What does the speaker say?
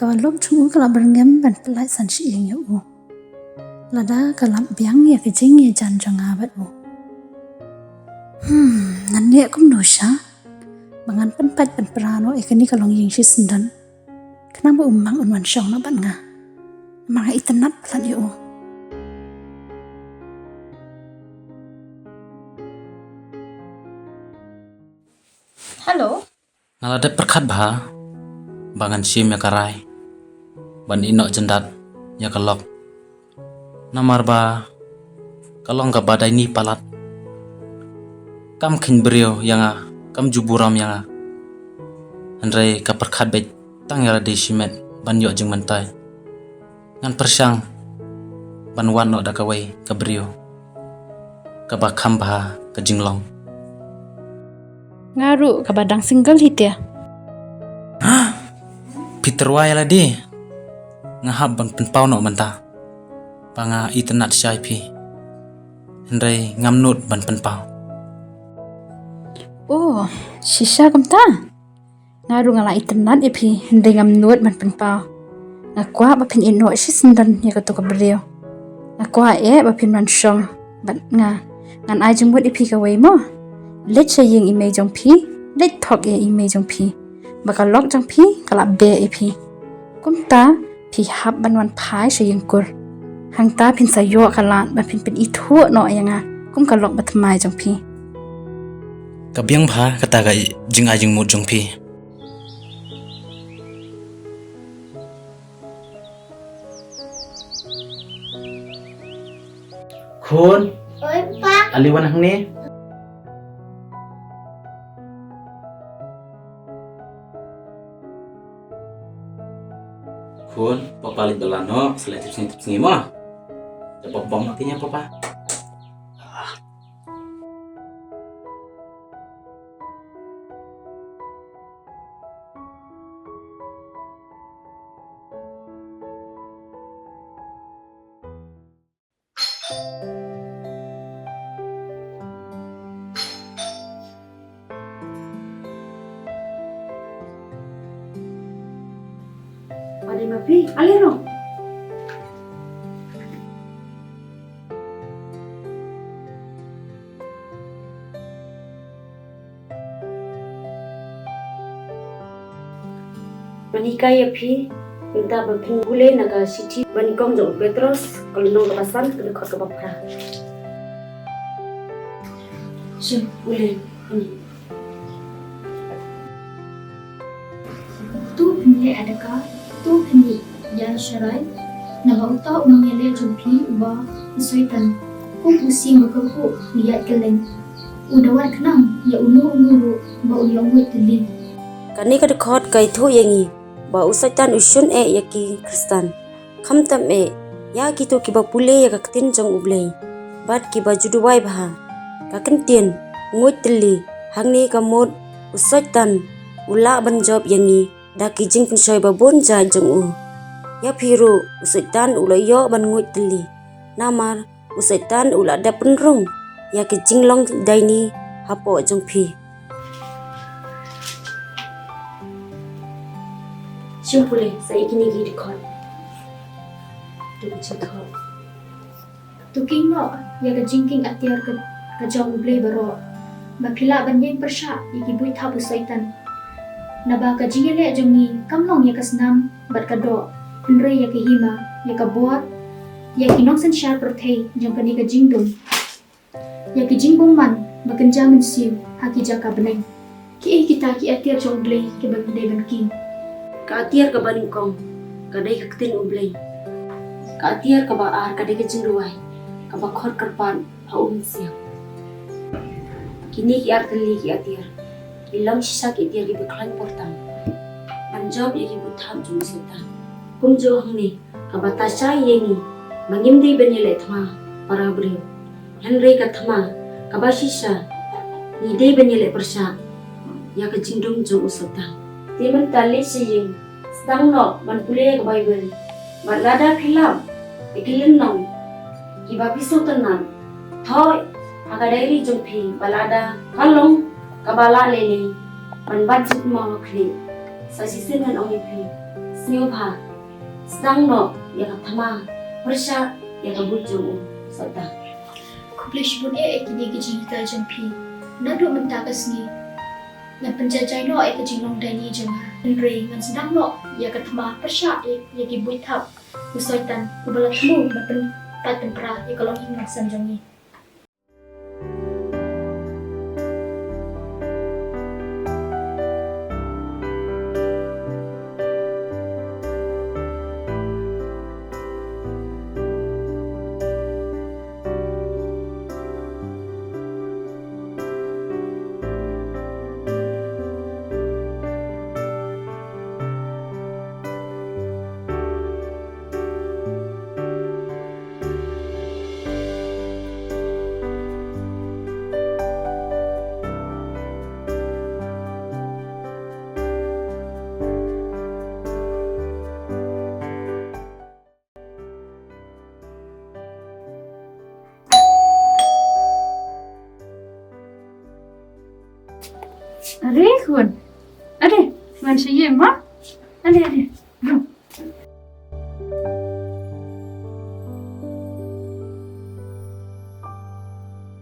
kawalop chung kala berngem ban pelai san shi yang yo lada kalam biang ya kejing ya jan janga bat nan ne kum no sha bangan penpat ban prano ekani kalong ying shi sendan kenapa umang unwan syong na ban nga mga itanat pelan yo Halo. Nalada perkat bah, bangan sim ya karai, ban inok jendat ya kelok. Namar bah, kalau nggak badai ni palat, kam kin beriau yang kam juburam yang Andre ka perkat bet tang ya di simet ban yok jeng mentai, ngan persyang ban wan no dakawai ka beriau, ka bakam bah ka jinglong. Ngaru ka badang single hit ya. Peter Wai lah di ngahab ban penpau no mentah panga internet syai pi hendai ngamnut ban penpau Oh, shisha kamta. Ngaru ngala internet ya pi hende ngamnut ban penpau. Ngakwa ba pin ino si sendan ya ka to ka beriau. Ngakwa ba pin man syong ban ngan ai jeng mut ipi ka wei mo. Let saying image jong pi, let talk ya image jong pi. Bakal lok jong pi kala be ipi. Kumta pi hab ban wan pai saying kur. Hang ta pin sayo kalan ba pin itu no yang kum kalok batmai jong pi. kabiang bah kata ga jeng ajeng mut jong pi Kun Oi, Pak. aliwan hang ni Kun papalit dolano seletif sengi mo dapat bom matinya papa Ade mapi, alero. Manika ya pi, minta bapin gule naga siti banikong jong Petros kalau nong kepasan kena kau kebapra. Sih, gule ini. Tu pemilih adakah tu pemilih yang syarai naga utau mengelak jumpi ubah kesulitan ku pusing berkepuk lihat keleng udawan kenang ya umur ba ulang wet telin Kani ka dekhot kai thu yangi ba usaitan usun yaki Kristan khamtam ya gitu ki ba pule ya kaktin jong ublei bat ki ba juduwai bha kakentien ngut teli hangni kamot usaitan ula ban job yangi daki jing pensoy ba bon ja jong ya piru usaitan ula yo ban ngut teli namar usaitan ula da penrung ya ki jinglong daini hapo jong pi Simpule saya kini gidi kon. Tu cinta. tu king no ya ka jingking atiar ka jong ublei baro ba pila banyeng persya iki bui thabu saitan na ba ka jingele jongi kamlong ya kasnam bat ka do penre ya ka hima ya ka bor ya kinong san syar perthei jong kani ka jingdum ya ki jingbong man ba kenjangan siu haki jaka beneng ki kita ki atiar jong ublei ke ban ban king Kaatiar ka baningkong, kadai ka ketin ublay. Kaatiar ka baar, kadai ka jingruway, ka bakhor karpan, haum siyang. Kini ki artali ki atiar, ilang sisa ki atiar ki baklan portang. Banjob ya ki butam jung sultan. Kumjo hangni, ka batasya yengi, mangimday banyele thama, para brio. Henry ka thama, ka basisa, niday banyele persya, ya ka jingdum jung sultan. Timan tali siying sedang no man pulih ke Bible berlada film ikilin nong kiba piso tenan thoi agadairi jumpi balada kalong kabala lele man budget mo kli sa sisinan ong ipi Snyopa, sedang no ya katama, persya ya kabujung sota. Kublish bun kini gejita jampi. Nado mentakas ni. Na penjajay no kejinglong dani jama. Andre ngan sedang no ya katama persya ya gibuit hap. Usoitan kubalat mu mapen paten pra ya kalong hingan sanjongi. Are kun. Are, man siya ma. Are. No.